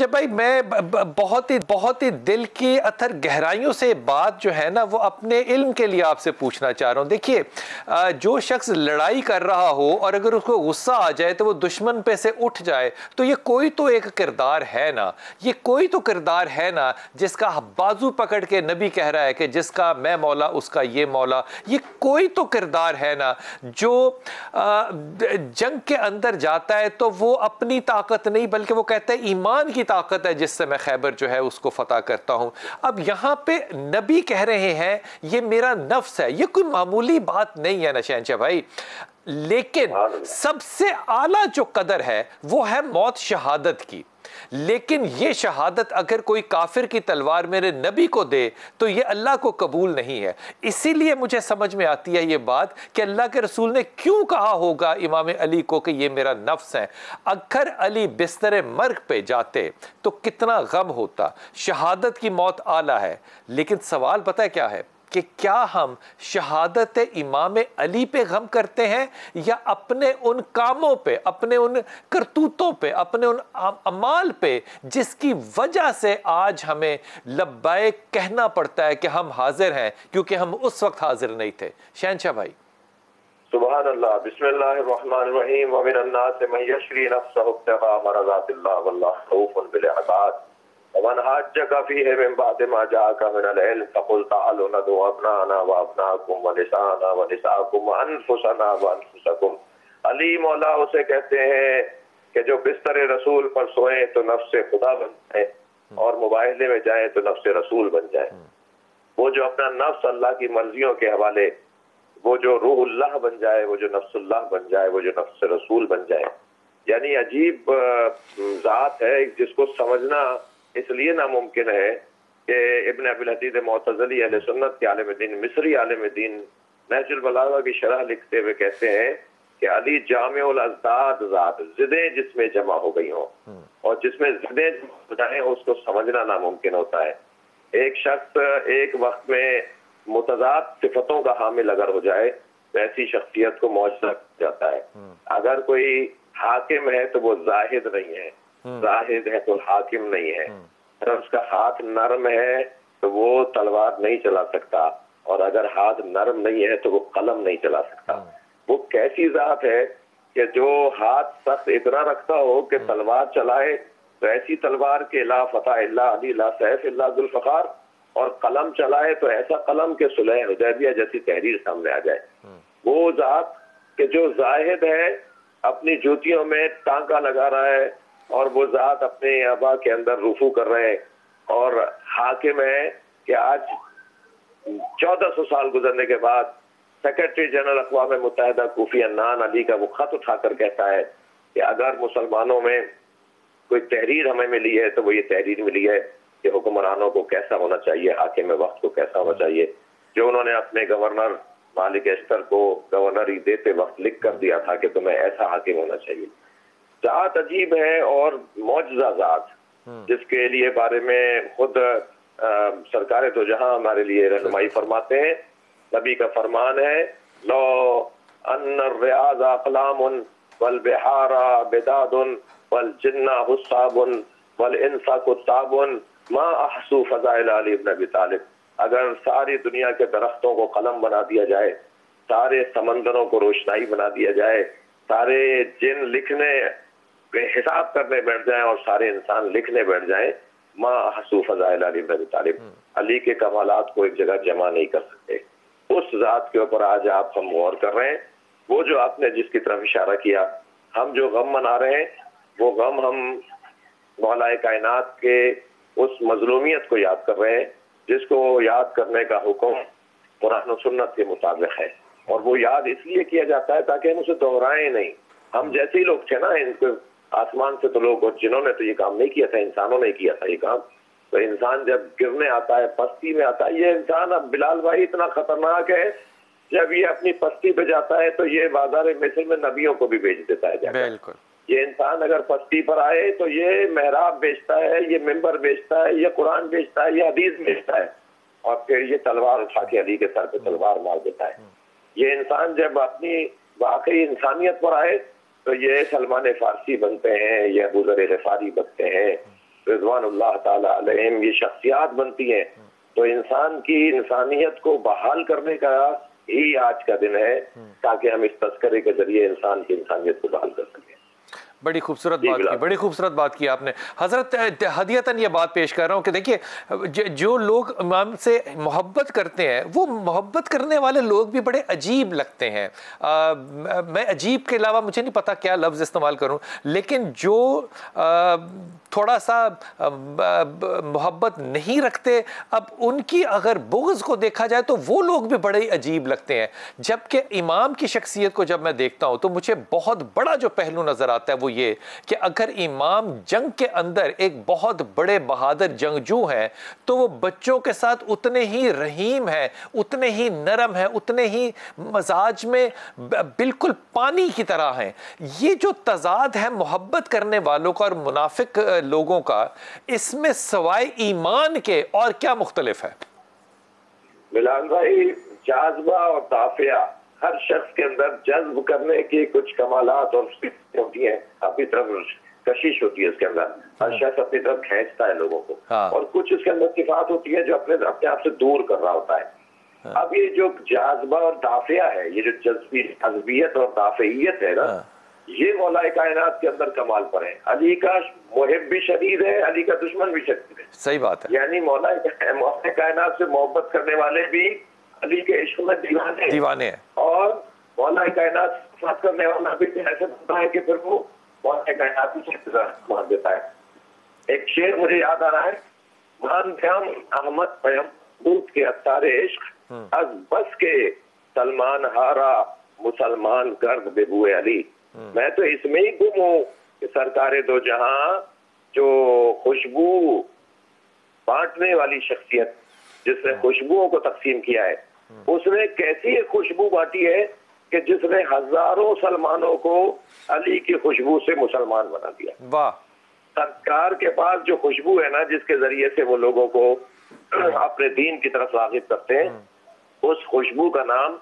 جب بھائی میں بہت ہی دل کی اتھر گہرائیوں سے بات جو ہے نا وہ اپنے علم کے لیے آپ سے پوچھنا چاہ رہا ہوں. دیکھیے جو شخص لڑائی کر رہا ہو اور اگر اس کو غصہ آ جائے تو وہ دشمن پہ سے اٹھ جائے تو یہ کوئی تو ایک کردار ہے نا, یہ کوئی تو کردار ہے نا جس کا بازو پکڑ کے نبی کہہ رہا ہے کہ جس کا میں مولا اس کا یہ مولا. یہ کوئی تو کردار ہے نا جو جنگ کے اندر جاتا ہے تو وہ اپنی طاقت نہیں بلکہ وہ کہتا ہے ایمان کی طاقت ہے جس سے میں خیبر جو ہے اس کو فتح کرتا ہوں. اب یہاں پہ نبی کہہ رہے ہیں یہ میرا نفس ہے, یہ کوئی معمولی بات نہیں ہے نا شہنشاہ بھائی. لیکن سب سے اعلیٰ جو قدر ہے وہ ہے موت شہادت کی. لیکن یہ شہادت اگر کوئی کافر کی تلوار میرے نبی کو دے تو یہ اللہ کو قبول نہیں ہے. اسی لیے مجھے سمجھ میں آتی ہے یہ بات کہ اللہ کے رسول نے کیوں کہا ہوگا امام علی کو کہ یہ میرا نفس ہے. اگر علی بستر مرگ پہ جاتے تو کتنا غم ہوتا. شہادت کی موت اعلیٰ ہے, لیکن سوال پتہ ہے کیا ہے کہ کیا ہم شہادت امام علی پہ غم کرتے ہیں یا اپنے ان کاموں پہ, اپنے ان کرتوتوں پہ, اپنے ان اعمال پہ جس کی وجہ سے آج ہمیں لبیک کہنا پڑتا ہے کہ ہم حاضر ہیں کیونکہ ہم اس وقت حاضر نہیں تھے. شہنشاہ بھائی. سبحان اللہ. بسم اللہ الرحمن الرحیم. ومن الناس من یشری نفسہ ابتغاء مرضات اللہ واللہ رؤوف بالعباد. ومن حاجك فيه من بعد ما جاءك من العلم فقل تعالوا ندعو ابناءنا وابناءكم ونساءنا ونساءكم وانفسنا وانفسكم. علی مولا اسے کہتے ہیں کہ جو بستر رسول پر سوئیں تو نفس خدا بن جائیں اور مباہلے میں جائیں تو نفس رسول بن جائیں. وہ جو اپنا نفس اللہ کی مرضیوں کے حوالے, وہ جو روح اللہ بن جائے, وہ جو نفس اللہ بن جائے, وہ جو نفس رسول بن جائے. یعنی عجیب ذات ہے جس کو سمجھنا اس لیے ناممکن ہے کہ ابن ابی الحدید معتزلی اہل سنت کے عالم دین, مصری عالم دین, نہج البلاغہ کی شرح لکھتے ہوئے کہتے ہیں کہ علی جامع الاضداد ذات, ضدیں جس میں جمع ہو گئی ہوں, اور جس میں ضدیں جمع ہو جائیں اس کو سمجھنا ناممکن ہوتا ہے. ایک شخص ایک وقت میں متضاد صفتوں کا حامل اگر ہو جائے تو ایسی شخصیت کو معجزہ جاتا ہے. اگر کوئی حاکم ہے تو وہ زاہد نہیں ہے, زاہد ہے تو حاکم نہیں ہے. اگر اس کا ہاتھ نرم ہے تو وہ تلوار نہیں چلا سکتا, اور اگر ہاتھ نرم نہیں ہے تو وہ قلم نہیں چلا سکتا. وہ کیسی ذات ہے کہ جو ہاتھ سخت اتنا رکھتا ہو کہ تلوار چلائے تو ایسی تلوار کے لا فتح اللہ علی لا سیف اللہ ذوالفقار, اور قلم چلائے تو ایسا قلم کے صلح حدیبیہ جیسی تحریر سامنے آ جائے. وہ ذات کہ جو زاہد ہے اپنی جوتیوں میں ٹانکا لگا رہا ہے, اور وہ ذات اپنے آبا کے اندر رفو کر رہے ہیں, اور حاکم ہے کہ آج 1400 سال گزرنے کے بعد سیکرٹری جنرل اقوام متحدہ کوفی عنان علی کا وہ خط اٹھا کر کہتا ہے کہ اگر مسلمانوں میں کوئی تحریر ہمیں ملی ہے تو وہ یہ تحریر ملی ہے کہ حکمرانوں کو کیسا ہونا چاہیے, حاکم وقت کو کیسا ہونا چاہیے, جو انہوں نے اپنے گورنر مالک اشتر کو گورنری دیتے وقت لکھ کر دیا تھا کہ تمہیں ایسا حاکم ہونا چاہیے. ذات عجیب ہے اور معجزہ ذات, جس کے لیے بارے میں خود سرکار دو جہاں ہمارے لیے رہنمائی فرماتے ہیں. نبی کا فرمان ہے لو ان الریاض اقلام والبحار بداد والجن حساب والانس کتاب ما احصوا فضائل علی ابن ابی طالب. اگر ساری دنیا کے درختوں کو قلم بنا دیا جائے, سارے سمندروں کو روشنائی بنا دیا جائے, سارے جن لکھنے حساب کرنے بیٹھ جائیں اور سارے انسان لکھنے بیٹھ جائیں, ما احصوا فضائل علی ابن ابی طالب, علی کے کمالات کو ایک جگہ جمع نہیں کر سکتے. اس ذات کے اوپر آج آپ ہم غور کر رہے ہیں. وہ جو آپ نے جس کی طرف اشارہ کیا, ہم جو غم منا رہے ہیں وہ غم ہم مولا کائنات کے اس مظلومیت کو یاد کر رہے ہیں جس کو یاد کرنے کا حکم قرآن و سنت کے مطابق ہے. اور وہ یاد اس لیے کیا جاتا ہے تاکہ ہم اسے دہرائیں نہیں. ہم جیسے ہی لوگ تھے نا, ان کو آسمان سے تو لوگ, اور جنہوں نے تو یہ کام نہیں کیا تھا, انسانوں نے کیا تھا یہ کام. تو انسان جب گرنے آتا ہے, پستی میں آتا ہے, یہ انسان اب بلال بھائی اتنا خطرناک ہے, جب یہ اپنی پستی پہ جاتا ہے تو یہ بازار مصر میں نبیوں کو بھی بیچ دیتا ہے. بالکل. یہ انسان اگر پستی پر آئے تو یہ محراب بیچتا ہے, یہ ممبر بیچتا ہے, یہ قرآن بیچتا ہے, یہ حدیث بیچتا ہے, اور پھر یہ تلوار اٹھا کے علی کے سر پہ تلوار مار دیتا ہے. یہ انسان جب اپنی واقعی انسانیت پر آئے تو یہ سلمان فارسی بنتے ہیں, یہ ابو ذر غفاری بنتے ہیں, پھر رضوان اللہ تعالیٰ علیہم یہ شخصیات بنتی ہیں تو انسان کی انسانیت کو بحال کرنے کا ہی آج کا دن ہے تاکہ ہم اس تذکرے کے ذریعے انسان کی انسانیت کو بحال کر سکیں. بڑی خوبصورت بات کی، بڑی خوبصورت بات کی آپ نے حضرت. ہدیتاً یہ بات پیش کر رہا ہوں کہ دیکھیے جو لوگ امام سے محبت کرتے ہیں وہ محبت کرنے والے لوگ بھی بڑے عجیب لگتے ہیں. میں عجیب کے علاوہ مجھے نہیں پتا کیا لفظ استعمال کروں، لیکن جو تھوڑا سا محبت نہیں رکھتے اب ان کی اگر بغض کو دیکھا جائے تو وہ لوگ بھی بڑے عجیب لگتے ہیں. جبکہ امام کی شخصیت کو جب میں دیکھتا ہوں تو مجھے بہت بڑا جو پہلو نظر آتا ہے وہ یہ کہ اگر امام جنگ کے اندر ایک بہت بڑے بہادر جنگجو ہیں تو وہ بچوں کے ساتھ اتنے ہی رحیم ہیں، اتنے ہی نرم ہیں، اتنے ہی مزاج میں بالکل پانی کی طرح ہیں. یہ جو تضاد ہے محبت کرنے والوں کا اور منافق لوگوں کا، اس میں سوائے ایمان کے اور کیا مختلف ہے؟ بلال بھائی، جاذبہ اور دافعہ ہر شخص کے اندر جذب کرنے کی کچھ کمالات اور ہوتی ہیں، اپنی طرف کشش ہوتی ہے اس کے اندر، ہر شخص اپنی طرف کھینچتا ہے لوگوں کو، اور کچھ اس کے اندر صفات ہوتی ہے جو اپنے آپ سے دور کر رہا ہوتا ہے. اب یہ جو جاذبہ اور دافعہ ہے، یہ جو جذبیت اور دافعیت ہے نا، یہ مولا کائنات کے اندر کمال پر ہے. علی کا محب بھی شدید ہے، علی کا دشمن بھی شدید ہے. صحیح بات ہے. یعنی مولا کائنات سے محبت کرنے والے بھی علی کے عشق میں دیوانے ہیں، اور مولا کائنات سے بات کرنے والا بھی ایسے ہوتا ہے کہ پھر وہ مولا کائنات سے مان دیتا ہے. ایک شعر مجھے یاد آ رہا ہے، مان پیام احمد پیم دودھ کے اتار عشق از بس کے سلمان ہارا مسلمان گرد بے بوئے علی. میں تو اس میں ہی گم ہوں کہ سرکار دو جہاں جو خوشبو بانٹنے والی شخصیت جس نے خوشبوؤں کو تقسیم کیا ہے، اس نے کیسی ایک خوشبو بانٹی ہے کہ جس نے ہزاروں سلمانوں کو علی کی خوشبو سے مسلمان بنا دیا. واہ. سرکار کے پاس جو خوشبو ہے نا، جس کے ذریعے سے وہ لوگوں کو اپنے دین کی طرف راغب کرتے ہیں، اس خوشبو کا نام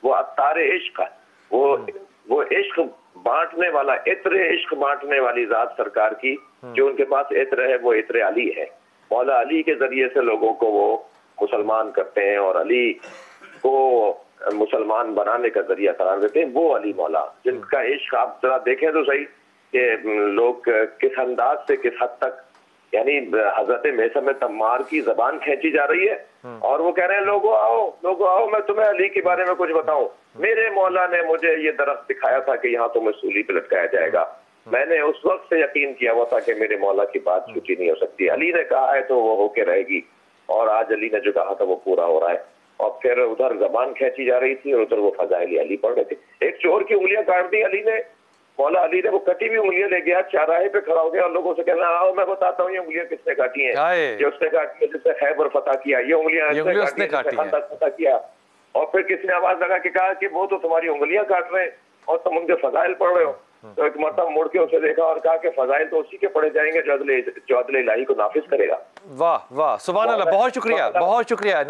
وہ عطار عشق ہے. وہ عشق بانٹنے والا، عطر عشق بانٹنے والی ذات سرکار کی جو ان کے پاس عطر ہے وہ عطر علی ہے. مولا علی کے ذریعے سے لوگوں کو وہ مسلمان کرتے ہیں اور علی کو مسلمان بنانے کا ذریعہ قرار دیتے ہیں. وہ علی مولا جن کا عشق آپ ذرا دیکھیں تو صحیح کہ لوگ کس انداز سے کس حد تک، یعنی حضرت میثم تمار کی زبان کھینچی جا رہی ہے اور وہ کہہ رہے ہیں لوگوں آؤ میں تمہیں علی کے بارے میں کچھ بتاؤں. میرے مولا نے مجھے یہ درخت دکھایا تھا کہ یہاں تمہیں سولی پہ لٹکایا جائے گا. میں نے اس وقت سے یقین کیا ہوا تھا کہ میرے مولا کی بات جھوٹی نہیں ہو سکتی. علی نے کہا ہے تو وہ ہو کے رہے گی، اور آج علی نے جو کہا تھا وہ پورا ہو رہا ہے. اور پھر ادھر زبان کھینچی جا رہی تھی اور ادھر وہ فضائل علی پڑھ رہے تھے. ایک چور کی انگلیاں کاٹ دی علی نے، مولا علی نے وہ کٹی ہوئی انگلیاں لے گیا، چوراہے پہ کھڑا ہو گیا اور لوگوں سے کہنا آؤ میں بتاتا ہوں یہ انگلیاں کس نے کاٹی ہیں. یہ اس نے کاٹی ہے جس نے خیبر فتح کیا، یہ انگلیاں اس نے کاٹی ہیں فتح کیا. اور پھر کس نے آواز لگا کہ کہا کہ وہ تو تمہاری انگلیاں کاٹ رہے ہیں اور تم ان کے فضائل پڑھ رہے ہو. تو ایک مرتبہ مڑ کے اسے دیکھا اور کہا کہ فضائل تو اسی کے پڑھے جائیں گے جو عدل الہی کو نافذ کرے گا. واہ واہ، سبحان اللہ. بہت شکریہ، بہت شکریہ.